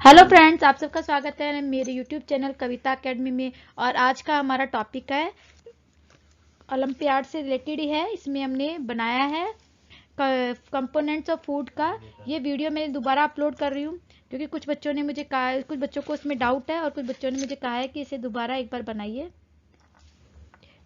Hello friends, आप सबका स्वागत है मेरे यूट्यूब चैनल कविता एकेडमी में। और आज का हमारा टॉपिक है ओलंपियाड से रिलेटेड ही है। इसमें हमने बनाया है कंपोनेंट्स ऑफ फूड का। ये वीडियो मैं दोबारा अपलोड कर रही हूँ क्योंकि कुछ बच्चों ने मुझे कहा, कुछ बच्चों को इसमें डाउट है और कुछ बच्चों ने मुझे कहा है कि इसे दोबारा एक बार बनाइए।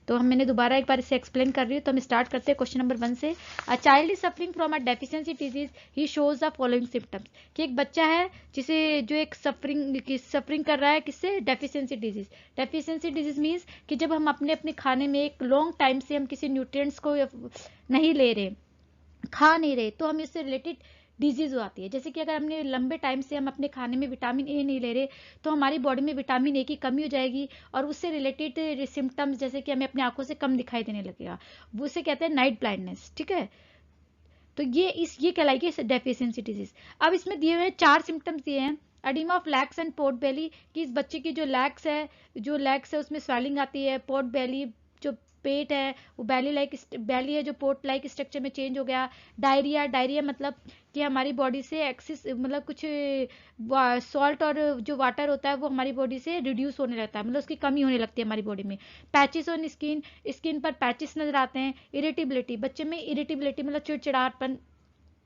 तो मैंने दोबारा एक बार इसे एक्सप्लेन कर रही हूँ। तो हम स्टार्ट करते हैं क्वेश्चन नंबर 1 से। A child is suffering from a deficiency disease, he shows the following symptoms. कि एक बच्चा है जिसे जो एक सफरिंग कर रहा है, किससे? Deficiency disease. Deficiency disease means कि जब हम अपने अपने खाने में एक लॉन्ग टाइम से हम किसी न्यूट्रिएंट्स को नहीं ले रहे, खा नहीं रहे, तो हम इससे रिलेटेड डिजीज हो आती है। जैसे कि अगर हमने लंबे टाइम से हम अपने खाने में विटामिन ए नहीं ले रहे, तो हमारी बॉडी में विटामिन ए की कमी हो जाएगी और उससे रिलेटेड सिम्टम्स, जैसे कि हमें अपनी आंखों से कम दिखाई देने लगेगा, वो उसे कहते हैं नाइट ब्लाइंडनेस। ठीक है, तो ये कहलाएगी डेफिशिएंसी डिजीज। अब इसमें दिए हुए 4 सिम्टम्स दिए हैं। Oedema of legs and pot belly, कि इस बच्चे की जो लैक्स है उसमें स्वेलिंग आती है। पोर्ट बेली, जो पेट है वो बैली है जो पोर्ट लाइक स्ट्रक्चर में चेंज हो गया। डायरिया मतलब कि हमारी बॉडी से एक्सिस, मतलब कुछ सॉल्ट और जो वाटर होता है वो हमारी बॉडी से रिड्यूस होने लगता है, मतलब उसकी कमी होने लगती है हमारी बॉडी में। पैचेस ऑन स्किन पर पैचेस नजर आते हैं। इरिटेबिलिटी, बच्चे में इरिटेबिलिटी मतलब चिड़चिड़ापन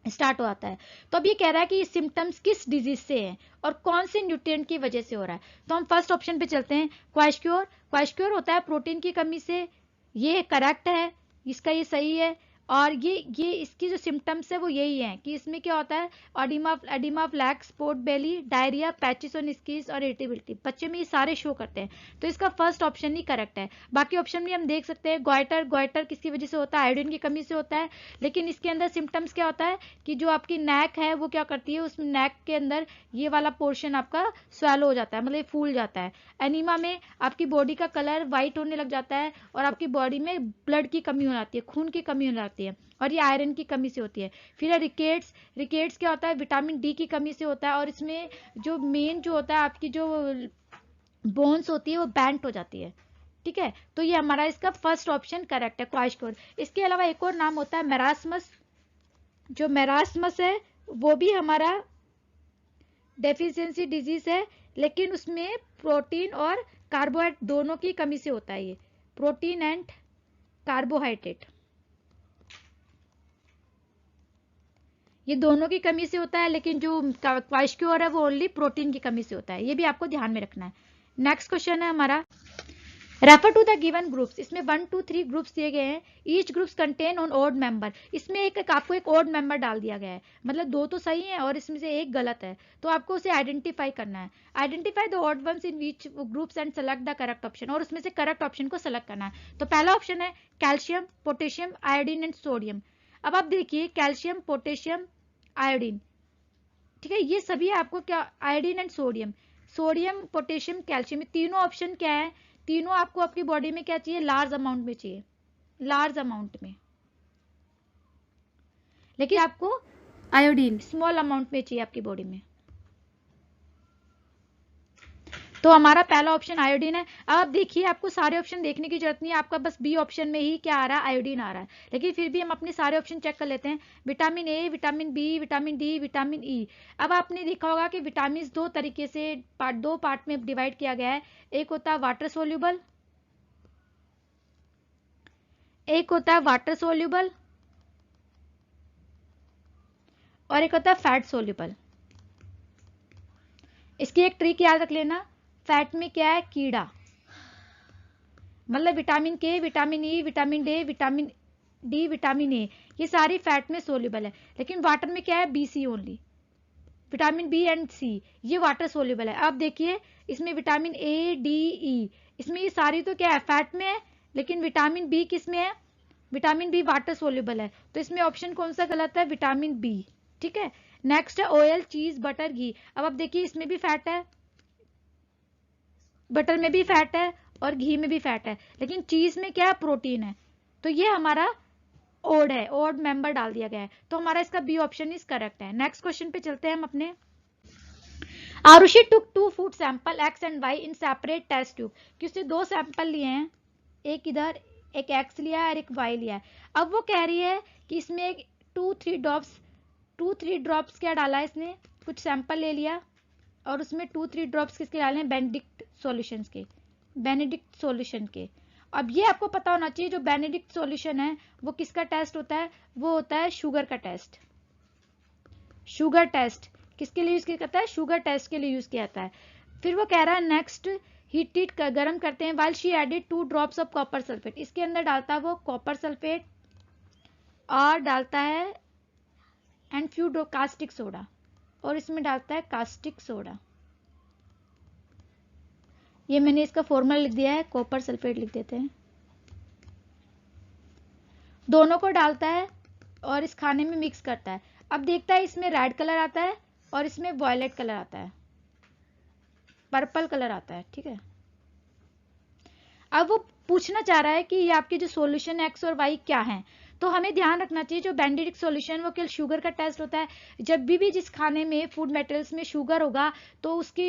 स्टार्ट हो आता है। तो अब ये कह रहा है कि ये सिम्टम्स किस डिजीज से हैं और कौन से न्यूट्रिएंट की वजह से हो रहा है। तो हम फर्स्ट ऑप्शन पे चलते हैं, क्वाइशक्योर। क्वाइशक्योर होता है प्रोटीन की कमी से। ये करेक्ट है, इसका ये सही है। और ये इसकी जो सिम्टम्स है वो यही है कि इसमें क्या होता है, oedema of legs, pot belly, diarrhoea, patches on skin और इरिटेबिलिटी। बच्चे में ये सारे शो करते हैं, तो इसका फर्स्ट ऑप्शन ही करेक्ट है। बाकी ऑप्शन भी हम देख सकते हैं। ग्वाइटर किसकी वजह से होता है? आयोडीन की कमी से होता है। लेकिन इसके अंदर सिम्टम्स क्या होता है कि जो आपकी नेक है वो क्या करती है, उस नेक के अंदर ये वाला पोर्शन आपका स्वेलो हो जाता है, मतलब फूल जाता है। एनीमा में आपकी बॉडी का कलर वाइट होने लग जाता है और आपकी बॉडी में ब्लड की कमी हो जाती है, खून की कमी हो जाती है, और ये आयरन की कमी से होती है। फिर है रिकेट्स क्या होता है? विटामिन डी की कमी से होता है। और इसमें जो मेन जो होता है, आपकी जो बोन्स होती है वो बैंट हो जाती है। ठीक है, तो ये हमारा इसका फर्स्ट ऑप्शन करेक्ट है, क्वाइशक्योर। इसके अलावा एक और नाम होता है मेरास्मस। जो मेरास्मस है वो भी हमारा डेफिशिएंसी डिजीज है, लेकिन उसमें प्रोटीन और कार्बोहाइड्रेट दोनों की कमी से होता है। ये प्रोटीन एंड कार्बोहाइड्रेट, ये दोनों की कमी से होता है, लेकिन जो क्वाइशक्योर है वो ओनली प्रोटीन की कमी से होता है। ये भी आपको ध्यान में रखना है। नेक्स्ट क्वेश्चन है हमारा, refer to the given groups. इसमें 1 2 3 ग्रुप्स दिए गए हैं। Each groups contain one odd member. इसमें आपको एक ओड मेंबर डाल दिया गया है, मतलब 2 तो सही है और इसमें से एक गलत है, तो आपको उसे आइडेंटिफाई करना है। Identify the odd ones in which groups and select the correct option, और उसमें से करेक्ट ऑप्शन को सेलेक्ट करना है। तो पहला ऑप्शन है calcium, potassium, iodine and sodium. अब आप देखिए, कैल्शियम, पोटेशियम, आयोडीन, ठीक है, ये सभी आपको क्या, iodine and sodium, potassium, calcium, ये तीनों ऑप्शन क्या है? तीनों आपको आपकी बॉडी में क्या चाहिए? लार्ज अमाउंट में चाहिए, लार्ज अमाउंट में। लेकिन आपको आयोडीन स्मॉल अमाउंट में चाहिए आपकी बॉडी में। तो हमारा पहला ऑप्शन आयोडीन है। अब आप देखिए, आपको सारे ऑप्शन देखने की जरूरत नहीं है, आपका बस बी ऑप्शन में ही क्या आ रहा है? आयोडीन आ रहा है। लेकिन फिर भी हम अपने सारे ऑप्शन चेक कर लेते हैं। Vitamin A, vitamin B, vitamin D, vitamin E. अब आपने देखा होगा कि विटामिन दो तरीके से दो पार्ट में डिवाइड किया गया है। एक होता है वाटर सोल्यूबल, एक होता है वाटर सोल्यूबल, और एक होता है फैट सोल्यूबल। इसकी एक ट्रिक याद रख लेना, फैट में क्या है? कीड़ा, मतलब विटामिन के, vitamin E, vitamin D, vitamin A, ये सारी फैट में सोल्यूबल है। लेकिन वाटर में क्या है? B C only, vitamin B and C, ये वाटर सोल्यूबल है। अब देखिए, इसमें विटामिन ए, डी, ई, इसमें ये सारी तो क्या है? फैट में है। लेकिन विटामिन बी किस में है? विटामिन बी वाटर सोल्यूबल है, तो इसमें ऑप्शन कौन सा गलत है? Vitamin B. ठीक है, नेक्स्ट है ऑयल, चीज, बटर, घी। अब आप देखिए, इसमें भी फैट है, बटर में भी फैट है और घी में भी फैट है, लेकिन चीज में क्या है? प्रोटीन है। तो ये हमारा ओड है, ओड मेंबर डाल दिया गया है, तो हमारा इसका बी ऑप्शन इज करेक्ट है। नेक्स्ट क्वेश्चन पे चलते हैं हम अपने। Arushi took 2 food sample X and Y in separate test tube, कि उसने 2 सैंपल लिए हैं, एक इधर, एक एक्स लिया है और एक वाई लिया है। अब वो कह रही है कि इसमें एक 2 3 ड्रॉप्स क्या डाला है इसने? कुछ सैंपल ले लिया, और उसमें 2-3 ड्रॉप्स किसके डालने हैं, बेनेडिक्ट सॉल्यूशंस के, बेनेडिक्ट सॉल्यूशन के। अब ये आपको पता होना चाहिए जो बेनेडिक्ट सॉल्यूशन है वो किसका टेस्ट होता है, वो होता है शुगर का टेस्ट। शुगर टेस्ट किसके लिए यूज किया जाता है, शुगर टेस्ट के लिए यूज किया जाता है। फिर वो कह रहा है नेक्स्ट हीट इट, गर्म करते हैं, while she added 2 drops of copper sulphate, इसके अंदर डालता है वो कॉपर सल्फेट और डालता है एंड फ्यू कास्टिक सोडा, और इसमें डालता है कास्टिक सोडा। ये मैंने इसका फॉर्मूला लिख दिया है, कॉपर सल्फेट लिख देते हैं। दोनों को डालता है और इस खाने में मिक्स करता है। अब देखता है इसमें रेड कलर आता है और इसमें वॉयलेट कलर आता है, पर्पल कलर आता है, ठीक है। अब वो पूछना चाह रहा है कि ये आपके जो सॉल्यूशन एक्स और वाई क्या हैं। तो हमें ध्यान रखना चाहिए जो बेनेडिक्ट सॉल्यूशन वो केवल शुगर का टेस्ट होता है। जब भी जिस खाने में फूड मटेरियल्स में शुगर होगा तो उसकी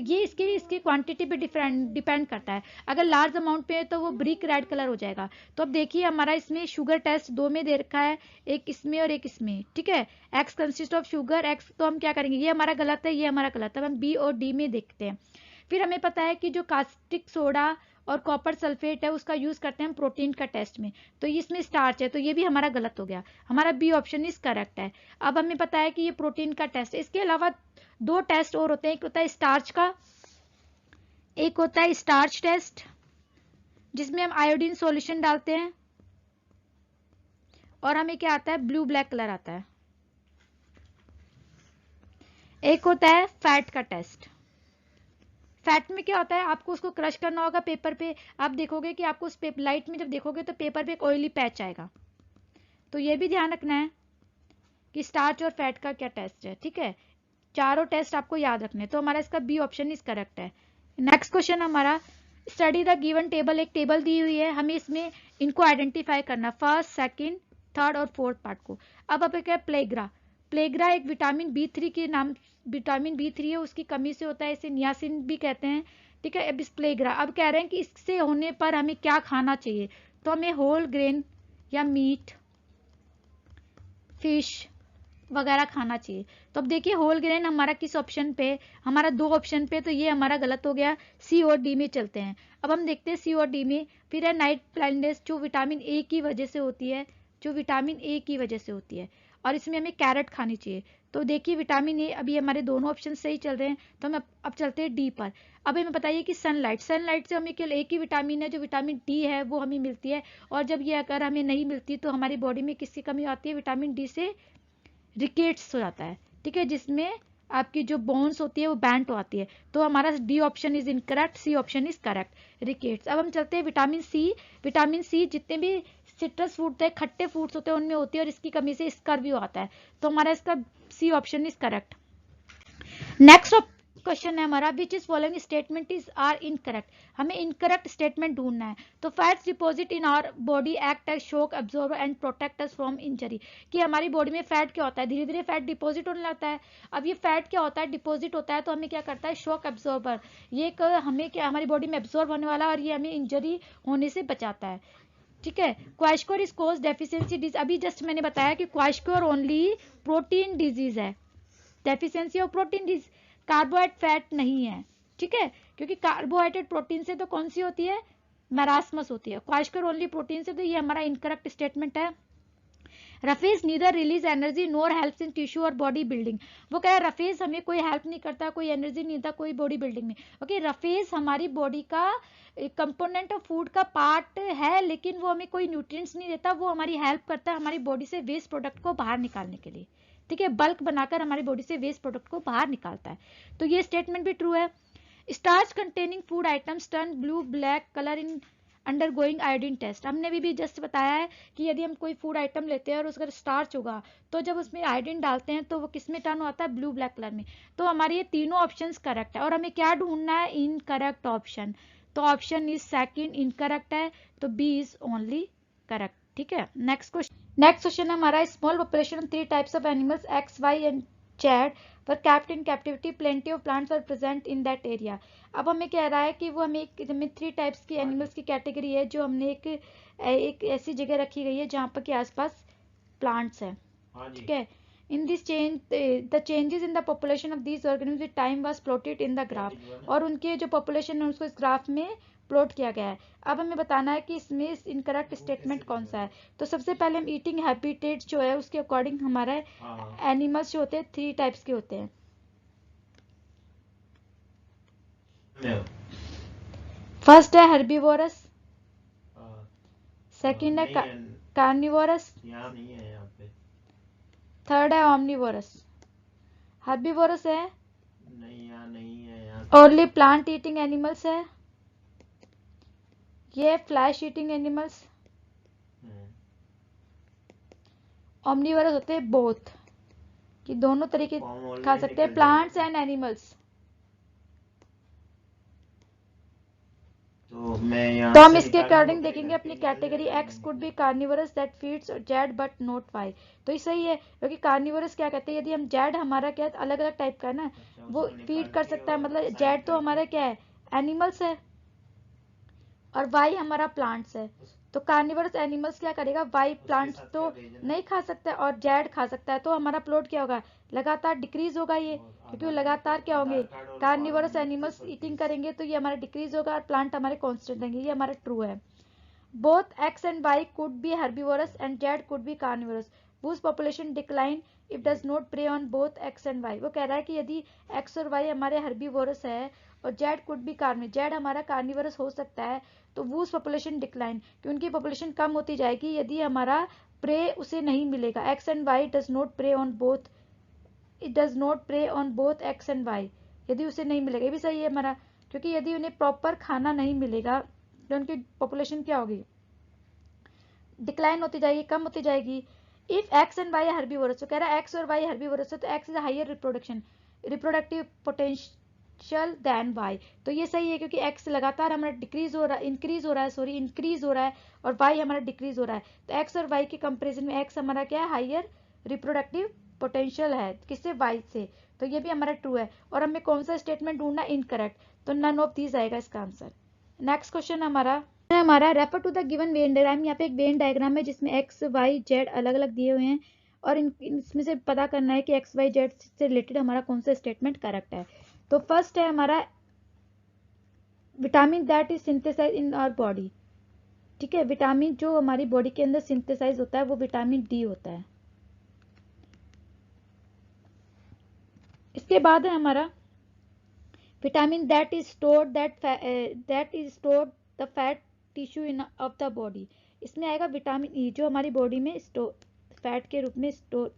ये इसकी क्वांटिटी पे डिपेंड करता है। अगर लार्ज अमाउंट पे है तो वो ब्रिक रेड कलर हो जाएगा। तो अब देखिए हमारा इसमें शुगर टेस्ट 2 में दे रखा है, एक इसमें और एक इसमें, ठीक है। X consist of sugar x, तो हम क्या करेंगे, ये हमारा गलत है, ये हमारा गलत है, हम बी और डी में देखते हैं। फिर हमें पता है कि जो कास्टिक सोडा और कॉपर सल्फेट है उसका यूज करते हैं हम प्रोटीन का टेस्ट में, तो इसमें स्टार्च है, तो ये भी हमारा गलत हो गया, हमारा बी ऑप्शन इज करेक्ट है। अब हमें पता है कि ये प्रोटीन का टेस्ट है। इसके अलावा 2 टेस्ट और होते हैं, एक होता है स्टार्च का, एक होता है स्टार्च टेस्ट जिसमें हम आयोडीन सॉल्यूशन डालते हैं और हमें क्या आता है, ब्लू ब्लैक कलर आता है। एक होता है फैट का टेस्ट। फैट में क्या होता है, आपको उसको क्रश करना होगा पेपर पे, आप देखोगे कि आपको उस पेपर लाइट में जब देखोगे तो पेपर पे एक ऑयली पैच आएगा। तो ये भी ध्यान रखना है कि स्टार्च और फैट का क्या टेस्ट है, ठीक है। चारों टेस्ट आपको याद रखने, तो हमारा इसका बी ऑप्शन इज करेक्ट है। नेक्स्ट क्वेश्चन हमारा, स्टडी द गिवन टेबल, एक टेबल दी हुई है, हमें इसमें इनको आइडेंटिफाई करना, फर्स्ट सेकंड थर्ड और फोर्थ पार्ट को। अब क्या है, प्लेग्रा, प्लेग्रा एक विटामिन B3 के नाम, विटामिन B3 है, उसकी कमी से होता है, इसे नियासिन भी कहते हैं, ठीक है। अब इस प्लेग्रा, अब कह रहे हैं कि इससे होने पर हमें क्या खाना चाहिए, तो हमें होल ग्रेन या मीट फिश वगैरह खाना चाहिए। तो अब देखिए होल ग्रेन हमारा किस ऑप्शन पे, हमारा 2 ऑप्शन पे, तो ये हमारा गलत हो गया, सी और डी में चलते हैं। अब हम देखते हैं सी और डी में। फिर है नाइट ब्लाइंडनेस, जो विटामिन ए की वजह से होती है, जो विटामिन ए की वजह से होती है, और इसमें हमें कैरेट खानी चाहिए। तो देखिए विटामिन ए, अभी हमारे दोनों ऑप्शन सही चल रहे हैं, तो हम अब चलते हैं डी पर। अब हमें बताइए कि सनलाइट, सनलाइट से हमें केवल एक ही विटामिन है, जो विटामिन डी है वो हमें मिलती है, और जब ये अगर हमें नहीं मिलती तो हमारी बॉडी में किसकी कमी आती है, विटामिन डी से रिकेट्स हो जाता है, ठीक है, जिसमें आपकी जो बोन्स होती है वो बैंट हो आती है। तो हमारा D option is incorrect, C option is correct, rickets. अब हम चलते हैं विटामिन सी। विटामिन सी जितने भी सिट्रस फ्रूट होते हैं, खट्टे फ्रूट्स होते हैं, उनमें होती है, और इसकी कमी से स्कर्वी आता है। तो हमारा इसका C option is correct. Next question है हमारा, which is following statement is are incorrect, हमें इनकरेक्ट स्टेटमेंट ढूंढना है। तो fats deposit in our body act as shock absorber and protect us from injury, कि हमारी बॉडी में फैट क्या होता है, धीरे धीरे फैट डिपॉजिट होने लगता है। अब ये फैट क्या होता है, डिपॉजिट होता है, तो हमें क्या करता है, शॉक एब्जॉर्बर, ये हमें क्या, हमारी बॉडी में एब्जॉर्ब होने वाला, और ये हमें इंजरी होने से बचाता है, ठीक है। क्वाशकोर इज कोज डेफिशिएंसी डिजीज, अभी जस्ट मैंने बताया कि क्वाशकोर ओनली प्रोटीन डिजीज है, deficiency of protein disease, carbohydrate fat नहीं है, ठीक है, क्योंकि कार्बोहाइड्रेट प्रोटीन से तो कौन सी होती है, मैरास्मस होती है, क्वाशकोर ओनली प्रोटीन से, तो ये हमारा इनकरेक्ट स्टेटमेंट है। Roughage neither release energy nor helps in tissue और बॉडी बिल्डिंग, वो कह रहा है रफेज हमें कोई हेल्प नहीं करता, कोई एनर्जी नहीं देता, कोई बॉडी बिल्डिंग में। ओके, रफेज हमारी बॉडी का कंपोनेंट ऑफ फूड का पार्ट है, लेकिन वो हमें कोई न्यूट्रिएंट्स नहीं देता, वो हमारी हेल्प करता है हमारी बॉडी से वेस्ट प्रोडक्ट को बाहर निकालने के लिए, ठीक है, बल्क बनाकर हमारी बॉडी से वेस्ट प्रोडक्ट को बाहर निकालता है। तो ये स्टेटमेंट भी ट्रू है। Starch containing food items turn blue black colour in undergoing iodine test, हमने भी जस्ट बताया है कि यदि हम कोई फूड आइटम लेते हैं और उसका स्टार्च होगा, तो जब उसमें आयोडीन डालते हैं तो वो किस में टर्न होता है, ब्लू ब्लैक कलर में। तो हमारे ये तीनों ऑप्शंस करेक्ट है, और हमें क्या ढूंढना है, इनकरेक्ट ऑप्शन, तो ऑप्शन इज सेकंड इनकरेक्ट है, तो बी इज ओनली करेक्ट, ठीक है। नेक्स्ट क्वेश्चन हमारा, small population of 3 types of animals X Y and Z were kept in captivity, plenty of plants were present in that area। अब हमें कह रहा है कि वो हमें 3 टाइप्स की एनिमल्स की कैटेगरी है, जो हमने एक ऐसी जगह रखी गई है जहाँ पर के आसपास प्लांट्स है, ठीक है। In this change, the changes in the population of these organisms with time was plotted in the graph. और उनके जो population है उसको इस ग्राफ में प्लॉट किया गया है। अब हमें बताना है कि इसमें इनकरेक्ट स्टेटमेंट कौन सा है। तो सबसे पहले हम ईटिंग हैबिटेट जो है उसके अकॉर्डिंग हमारा एनिमल्स जो होते हैं 3 टाइप्स के होते हैं। फर्स्ट है हर्बीवोरस, सेकंड है कार्निवोरस, थर्ड है ऑमनिवोरस। हर्बीवोरस है ओनली प्लांट ईटिंग एनिमल्स है, ये फ्लैश ईटिंग एनिमल्स। ऑमनिवोरस होते हैं बोथ, कि दोनों तरीके खा सकते हैं, प्लांट्स एंड एनिमल्स। तो हम इसके अकॉर्डिंग देखेंगे अपनी category. X could be carnivorous that feeds Z but not Y. तो ये सही है, क्योंकि कार्निवरस क्या कहते हैं, यदि हम जेड हमारा क्या अलग अलग टाइप का है ना, वो फीड कर सकता है, मतलब जेड तो हमारा क्या है एनिमल्स है और वाई हमारा प्लांट्स है। तो कार्निवरस एनिमल्स क्या करेगा, वाई प्लांट्स तो नहीं खा सकता और जेड खा सकता है। तो हमारा प्लॉट क्या होगा, लगातार डिक्रीज होगा ये, क्योंकि वो लगातार क्या होंगे, कार्निवरस एनिमल्स ईटिंग करेंगे तो ये हमारा डिक्रीज होगा और प्लांट हमारे कांस्टेंट रहेंगे। ये हमारा ट्रू है। Both X and Y could be herbivorous and Z could be carnivorous whose population decline if does not prey on both x and y। वो कह रहा है कि यदि x और y हमारे हर्बीवोरस है और Z could be carnivorous, Z हमारा कार्निवरस हो सकता है, तो whose population decline, कि उनकी पॉपुलेशन कम होती जाएगी यदि हमारा प्रे उसे नहीं मिलेगा। x and y does not prey on both, it does not prey on both x and y, यदि उसे नहीं मिलेगा। ये भी सही है हमारा, क्योंकि यदि उन्हें प्रॉपर खाना नहीं मिलेगा तो उनकी पॉपुलेशन क्या होगी, डिक्लाइन होती जाएगी, कम होती जाएगी। If X and Y herbivorous, तो कह रहा है एक्स और वाई हर्बीवोरस है, तो X is higher reproductive potential than Y. तो ये सही है, क्योंकि एक्स लगातार हमारा इंक्रीज हो रहा है और वाई हमारा डिक्रीज हो रहा है। तो एक्स और वाई के कंपेरिजन में एक्स हमारा क्या है, हायर रिप्रोडक्टिव पोटेंशियल है, किससे, वाई से। तो ये भी हमारा ट्रू है। और हमें कौन सा स्टेटमेंट ढूंढना, इनकरेक्ट, तो नन ऑफ दीज आएगा इसका आंसर। नेक्स्ट क्वेश्चन हमारा refer to the given Venn diagram. यहाँ पे एक वेन डायग्राम है जिसमें एक्स वाई जेड अलग अलग दिए हुए हैं और इसमें से पता करना है कि एक्स वाई जेड से रिलेटेड हमारा कौन सा स्टेटमेंट करेक्ट है। तो फर्स्ट है हमारा vitamin that is synthesise in our body. ठीक है, विटामिन जो हमारी बॉडी के अंदर सिंथेसाइज होता है वो विटामिन डी होता है। इसके बाद है हमारा vitamin that is stored the fat tissue in of the body. इसमें आएगा विटामिन ई, जो हमारी बॉडी में फैट के रूप में स्टोर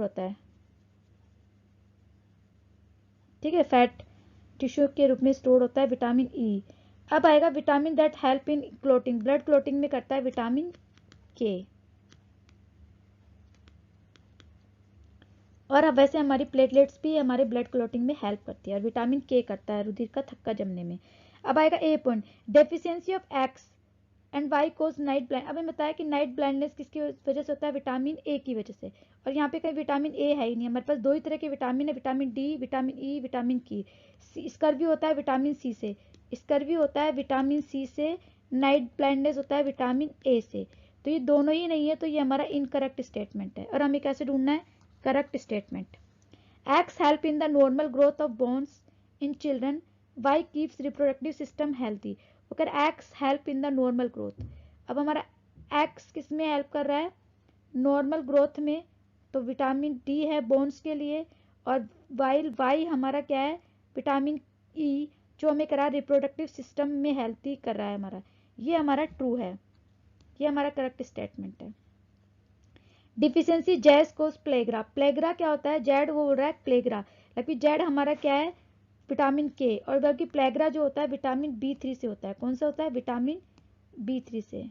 होता है। ठीक है, फैट टिश्यू के रूप में स्टोर होता है विटामिन ई। अब आएगा vitamin that help in clotting, blood clotting में करता है विटामिन के। और अब वैसे हमारी प्लेटलेट्स भी हमारे ब्लड क्लोटिंग में हेल्प करती है और विटामिन के करता है रुधिर का थक्का जमने में। अब आएगा a point, deficiency of X and Y causes night blind. अब हमें बताया कि नाइट ब्लाइंडनेस किसकी वजह से होता है, विटामिन ए की वजह से। और यहाँ पे कहीं विटामिन ए है ही नहीं, हमारे पास 2 ही तरह के विटामिन है, विटामिन डी, विटामिन ई, विटामिन की। स्कर्वी होता है विटामिन सी से, स्कर्वी होता है विटामिन सी से, नाइट ब्लाइंडनेस होता है विटामिन ए से। तो ये दोनों ही नहीं है, तो ये हमारा इनकरेक्ट स्टेटमेंट है। और हमें कैसे ढूंढना है, correct statement. X help in the normal growth of bones in children, Y keeps reproductive system healthy. अगर X help in the normal growth, अब हमारा एक्स किस में हेल्प कर रहा है, नॉर्मल ग्रोथ में, तो विटामिन डी है बोन्स के लिए। और वाई हमारा क्या है, विटामिन ई, जो हमें करा रिप्रोडक्टिव सिस्टम में हेल्थी कर रहा है हमारा। ये हमारा ट्रू है, ये हमारा करेक्ट स्टेटमेंट है। डिफिशियंसी जैस कोस प्लेग्रा, प्लेग्रा क्या होता है, जेड वो बोल रहा है प्लेग्रा, लेकिन जेड हमारा क्या है, विटामिन के, और बल्कि प्लेग्रा जो होता है विटामिन B3 से होता है। कौन सा होता है, विटामिन B3 से।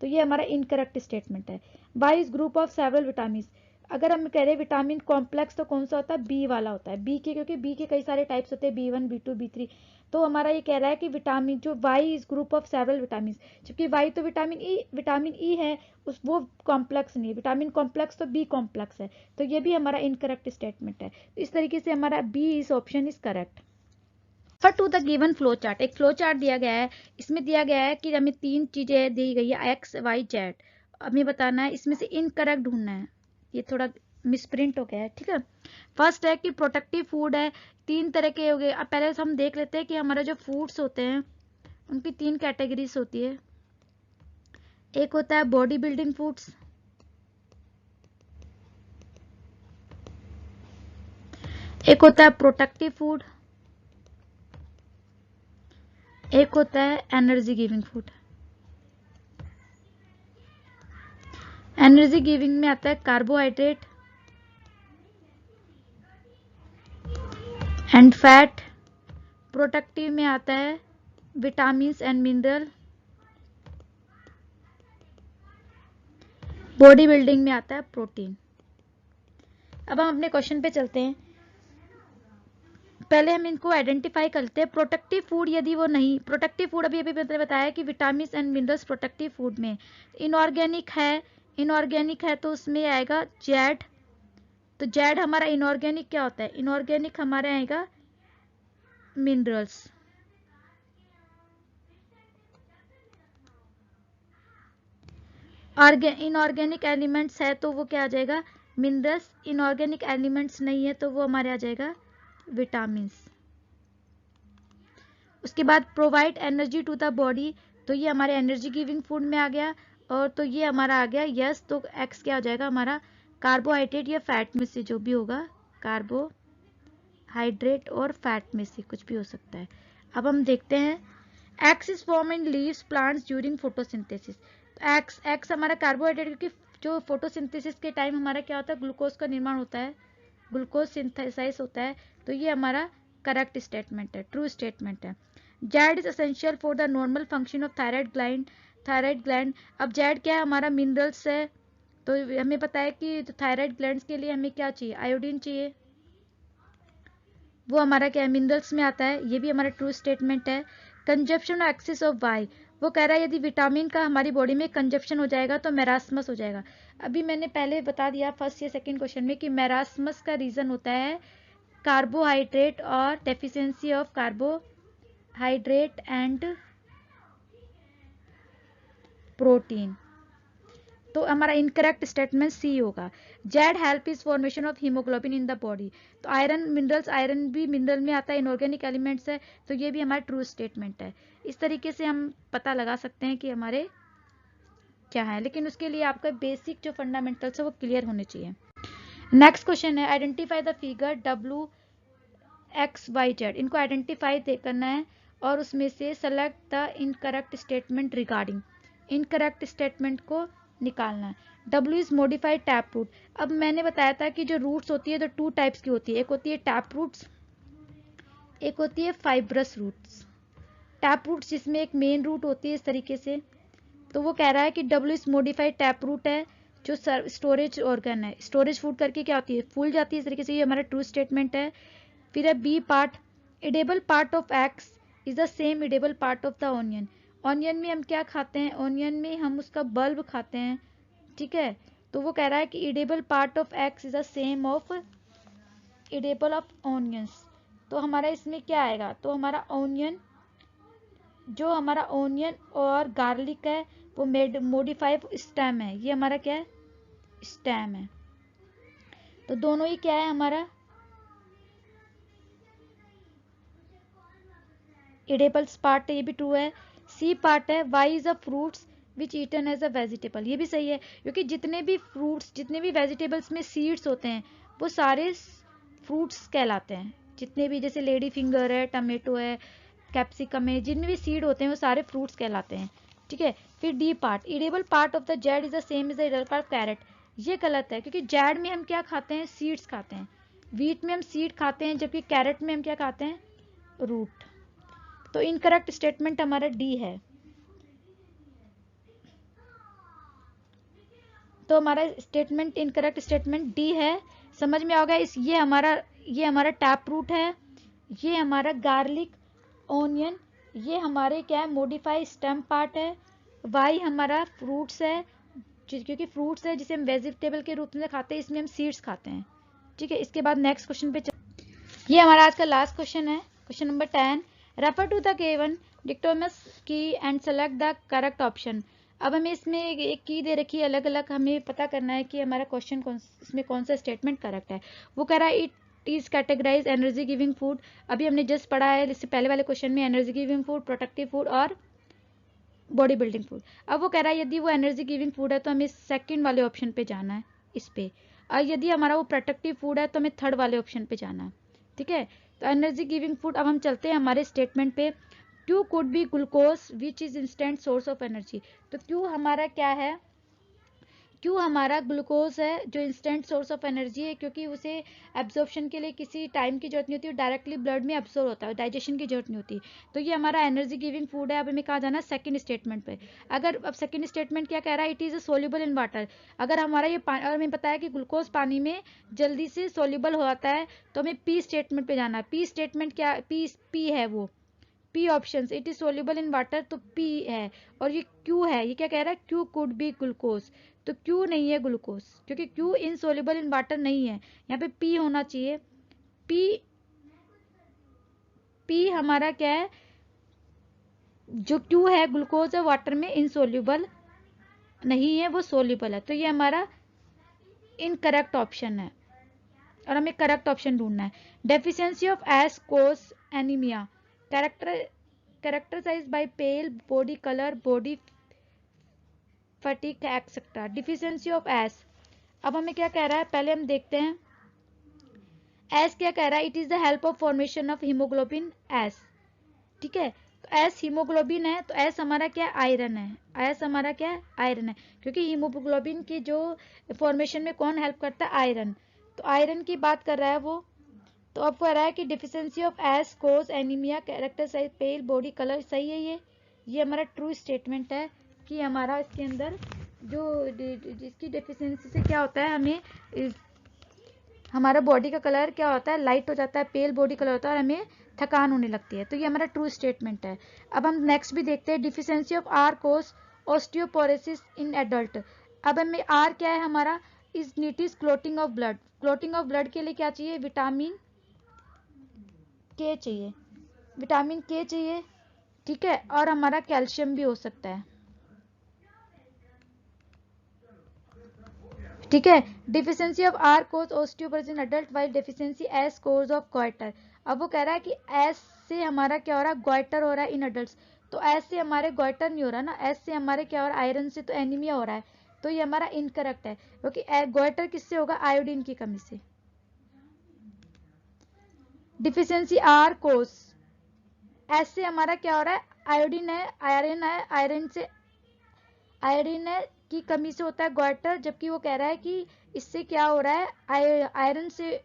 तो ये हमारा इनकरेक्ट स्टेटमेंट है। By is group of several vitamin, अगर हम कह रहे हैं विटामिन कॉम्प्लेक्स तो कौन सा होता है, बी वाला होता है, बी के, क्योंकि बी के कई सारे टाइप्स होते हैं, B1 B2 B3। तो हमारा ये कह रहा है कि विटामिन जो Y is group of several vitamin, जबकि वाई तो विटामिन ई है, वो कॉम्प्लेक्स नहीं है, विटामिन कॉम्प्लेक्स तो बी कॉम्प्लेक्स है। तो ये भी हमारा इनकरेक्ट स्टेटमेंट है। तो इस तरीके से हमारा बी इस option is correct. To the given flow chart, एक फ्लो चार्ट दिया गया है, इसमें दिया गया है कि हमें 3 चीजें दी गई है, एक्स वाई जेड, हमें बताना है, इसमें से इनकरेक्ट ढूंढना है। ये थोड़ा मिसप्रिंट हो गया है, ठीक है। फर्स्ट है कि प्रोटेक्टिव फूड है, 3 तरह के हो गए। अब पहले हम देख लेते हैं कि हमारा जो फूड्स होते हैं उनकी 3 कैटेगरीज होती है। एक होता है बॉडी बिल्डिंग फूड्स, एक होता है प्रोटेक्टिव फूड, एक होता है energy giving food. Energy giving में आता है कार्बोहाइड्रेट एंड फैट। प्रोटेक्टिव में आता है vitamins and mineral. Body building में आता है प्रोटीन। अब हम अपने क्वेश्चन पे चलते हैं। पहले हम इनको आइडेंटिफाई करते हैं। प्रोटेक्टिव फूड यदि वो नहीं, प्रोटेक्टिव फूड अभी अभी मैंने बताया कि vitamin and minerals protective food में। इनऑर्गेनिक है, इनऑर्गेनिक है तो उसमें आएगा जेड। तो जेड हमारा इनऑर्गेनिक क्या होता है? इनऑर्गेनिक हमारे आएगा मिनरल्स। इनऑर्गेनिक एलिमेंट्स है तो वो क्या आ जाएगा? मिनरल्स। इनऑर्गेनिक एलिमेंट्स नहीं है तो वो हमारे आ जाएगा विटामिन्स। उसके बाद provide energy to the body, तो ये हमारे एनर्जी गिविंग फूड में आ गया। और तो ये हमारा आ गया यस, तो एक्स क्या हो जाएगा हमारा? कार्बोहाइड्रेट या फैट में से जो भी होगा, कार्बोहाइड्रेट और फैट में से कुछ भी हो सकता है। अब हम देखते हैं x is form in leaves plants during photosynthesis. X हमारा कार्बोहाइड्रेट, क्योंकि जो फोटोसिंथेसिस के टाइम हमारा क्या होता है? ग्लूकोज का निर्माण होता है, ग्लूकोज सिंथेसाइज होता है। तो ये हमारा करेक्ट स्टेटमेंट है, ट्रू स्टेटमेंट है। Z is essential for the normal function of thyroid gland. Thyroid gland, अब जेड क्या है? हमारा मिनरल्स है। तो हमें पता है कि थायराइड ग्लैंड्स के लिए हमें क्या चाहिए? आयोडीन चाहिए, वो हमारा क्या है? मिनरल्स में आता है। ये भी हमारा ट्रू स्टेटमेंट है। कंजप्शन और एक्सेस ऑफ वाई, वो कह रहा है यदि विटामिन का हमारी बॉडी में कंजप्शन हो जाएगा तो मैरास्मस हो जाएगा। अभी मैंने पहले बता दिया फर्स्ट या सेकंड क्वेश्चन में कि मैरास्मस का रीजन होता है कार्बोहाइड्रेट और deficiency of carbohydrate and protein. तो हमारा इनकरेक्ट स्टेटमेंट सी होगा। Z help is formation of haemoglobin in the body. तो आयरन मिनरल्स, आयरन भी मिनरल में आता है, इनऑर्गेनिक एलिमेंट्स है, तो ये भी हमारा ट्रू स्टेटमेंट है। इस तरीके से हम पता लगा सकते हैं कि हमारे क्या है, लेकिन उसके लिए आपका बेसिक जो फंडामेंटल्स है वो क्लियर होने चाहिए। नेक्स्ट क्वेश्चन है identify the figure W X Y Z. इनको आइडेंटिफाई करना है और उसमें से select the incorrect statement regarding. Incorrect statement को निकालना है। W is modified tap root. अब मैंने बताया था कि जो रूट्स होती है तो 2 टाइप्स की होती है, एक होती है टैप रूट्स, एक होती है फाइब्रस रूट्स। टैप रूट्स जिसमें एक मेन रूट होती है इस तरीके से, तो वो कह रहा है कि W is modified tap root है जो स्टोरेज ऑर्गन है। स्टोरेज फूड करके क्या होती है? फूल जाती है इस तरीके से। ये हमारा ट्रू स्टेटमेंट है। फिर है B part, edible part of X is the same edible part of the onion. Onion में हम क्या खाते हैं? ऑनियन में हम उसका बल्ब खाते हैं, ठीक है। तो वो कह रहा है कि edible part of X is the same of edible of onions. तो हमारा इसमें क्या आएगा? तो हमारा ऑनियन, जो हमारा ऑनियन और गार्लिक है वो मॉडिफाइड स्टेम है। ये हमारा क्या है? स्टेम है। तो दोनों ही क्या है हमारा? एडेबल्स पार्ट है, ये भी ट्रू है। सी पार्ट है Y is a fruits which eaten as a vegetable. ये भी सही है, क्योंकि जितने भी फ्रूट्स, जितने भी वेजिटेबल्स में सीड्स होते हैं वो सारे फ्रूट्स कहलाते हैं। जितने भी, जैसे लेडी फिंगर है, टमेटो है, कैप्सिकम है, जिनमें भी सीड होते हैं वो सारे फ्रूट्स कहलाते हैं, ठीक है। फिर D part, edible part of the Z is the same is the edible part of carrot. ये गलत है, क्योंकि जेड में हम क्या खाते हैं? सीड्स खाते हैं। व्हीट में हम सीड खाते हैं, जबकि कैरेट में हम क्या खाते हैं? रूट। तो इनकरेक्ट स्टेटमेंट हमारा डी है। तो हमारा स्टेटमेंट, इनकरेक्ट स्टेटमेंट डी है। समझ में आ गया? ये हमारा टैप रूट है, ये हमारा गार्लिक, ऑनियन, ये हमारे क्या है? मॉडिफाइड स्टेम पार्ट है। वाई हमारा फ्रूट्स है, क्योंकि फ्रूट्स है जिसे हम वेजिटेबल के रूप में खाते हैं, इसमें हम सीड्स खाते हैं, ठीक है। इसके बाद नेक्स्ट क्वेश्चन पे ये हमारा आज का लास्ट क्वेश्चन है, question number 10। Refer to the given dichotomous key and select the correct option. अब हमें इसमें एक की दे रखी है अलग अलग, हमें पता करना है कि हमारा क्वेश्चन इसमें कौन सा स्टेटमेंट करेक्ट है। वो कह रहा है it is categorise energy giving food. अभी हमने जस्ट पढ़ा है इससे पहले वाले क्वेश्चन में energy giving food, protective food और बॉडी बिल्डिंग फूड। अब वो कह रहा है यदि वो एनर्जी गिविंग फूड है तो हमें सेकंड वाले ऑप्शन पे जाना है इस पे, और यदि हमारा वो प्रोटेक्टिव फूड है तो हमें थर्ड वाले ऑप्शन पे जाना है। ठीक है, तो एनर्जी गिविंग फूड। अब हम चलते हैं हमारे स्टेटमेंट पे। Q could be glucose which is instant source of energy. तो क्यू हमारा क्या है, क्यों हमारा ग्लूकोज है जो इंस्टेंट सोर्स ऑफ एनर्जी है, क्योंकि उसे एब्जॉर्प्शन के लिए किसी टाइम की जरूरत नहीं होती, डायरेक्टली ब्लड में एब्जॉर्ब होता है, डाइजेशन की जरूरत नहीं होती। तो ये हमारा एनर्जी गिविंग फूड है। अब हमें कहा जाना है सेकंड स्टेटमेंट पे। अगर अब सेकंड स्टेटमेंट क्या कह रहा है, it is soluble in water. अगर हमारा ये और हमें पता है कि ग्लूकोज पानी में जल्दी से सोल्यूबल हो जाता है, तो हमें पी स्टेटमेंट पे जाना है। पी स्टेटमेंट क्या, पी है वो P option, it is soluble in water, तो पी है। और ये क्यू है, ये क्या कह रहा है, क्यू कुड बी ग्लूकोज, तो क्यू नहीं है ग्लूकोज, क्योंकि Q in soluble in water नहीं है। यहाँ पे पी होना चाहिए। पी हमारा क्या है, जो क्यू है ग्लूकोज है वाटर में इनसोल्यूबल नहीं है, वो सोल्यूबल है। तो ये हमारा इनकरेक्ट ऑप्शन है और हमें करेक्ट ऑप्शन ढूंढना है। Deficiency of S cause anaemia, characterized by pale body color, body fatigue etcetera. Deficiency of S, अब हमें क्या कह रहा है, पहले हम देखते हैं एस क्या कह रहा है, it is the help of formation of haemoglobin S. ठीक है, तो एस हीमोग्लोबिन है, तो एस हमारा क्या, आयरन है। एस हमारा क्या है, आयरन है, क्योंकि हीमोग्लोबिन की जो फॉर्मेशन में कौन हेल्प करता है, आयरन। तो आयरन की बात कर रहा है वो। तो अब कह रहा है कि deficiency of S cause anaemia, characterised pale body colour, सही है ये हमारा ट्रू स्टेटमेंट है कि हमारा इसके अंदर जो जिसकी डिफिशियंसी से क्या होता है, हमें हमारा बॉडी का कलर क्या होता है, लाइट हो जाता है, पेल बॉडी कलर होता है और हमें थकान होने लगती है। तो ये हमारा ट्रू स्टेटमेंट है। अब हम नेक्स्ट भी देखते हैं, deficiency of R cause osteoporosis in adult. अब हमें आर क्या है हमारा, is needed clotting of blood. Clotting of blood के लिए क्या चाहिए, विटामिन के चाहिए, विटामिन के चाहिए। ठीक है, और हमारा कैल्शियम भी हो सकता है। ठीक है, deficiency of R cause osteoporosis in adult while deficiency S cause of goitre. अब वो कह रहा है कि एस से हमारा क्या हो रहा है, गोइटर हो रहा है इन एडल्ट्स। तो एस से हमारे गोइटर नहीं हो रहा ना, एस से हमारे क्या हो रहा है, आयरन से तो एनीमिया हो रहा है। तो ये हमारा इनकरेक्ट है, क्योंकि गोइटर किससे होगा, आयोडीन की कमी से। डिफिशियंसी आर कोज, एस से हमारा क्या हो रहा है, आयोडीन है, आयरन है, आयरन से आयोडीन की कमी से होता है गोइटर, जबकि वो कह रहा है कि इससे क्या हो रहा है, आयरन से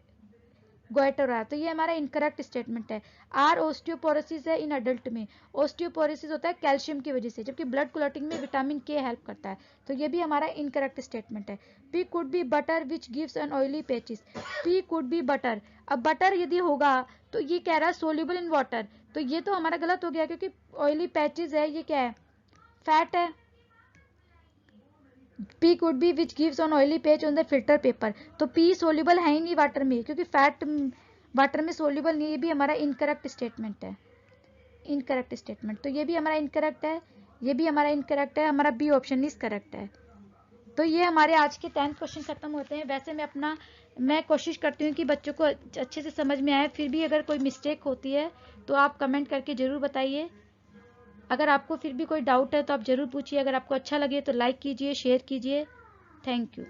गोइटर हो रहा है। तो ये हमारा इनकरेक्ट स्टेटमेंट है। आर ओस्टियोपोरोसिस है इन अडल्ट में, ओस्टियोपोरोसिस होता है कैल्शियम की वजह से, जबकि ब्लड क्लॉटिंग में विटामिन के हेल्प करता है। तो ये भी हमारा इनकरेक्ट स्टेटमेंट है। P could be butter which gives an oily patches. P could be butter, अब बटर यदि होगा तो ये कह रहा है सोल्यूबल इन वाटर, तो ये तो हमारा गलत हो गया, क्योंकि ऑयली पैचेस है, ये क्या है, फैट है। P could be which gives on oily patch on the filter paper। तो P सोल्यूबल है ही नहीं वाटर में, क्योंकि फैट वाटर में सोल्यूबल नहीं। ये भी हमारा इनकरेक्ट स्टेटमेंट है, इनकरेक्ट स्टेटमेंट। तो ये भी हमारा इनकरेक्ट है, ये भी हमारा इनकरेक्ट है, हमारा बी ऑप्शन इज करेक्ट है। तो ये हमारे आज के 10th क्वेश्चन खत्म होते हैं। वैसे मैं कोशिश करती हूँ कि बच्चों को अच्छे से समझ में आए, फिर भी अगर कोई मिस्टेक होती है तो आप कमेंट करके ज़रूर बताइए। अगर आपको फिर भी कोई डाउट है तो आप ज़रूर पूछिए। अगर आपको अच्छा लगे तो लाइक कीजिए, शेयर कीजिए। Thank you.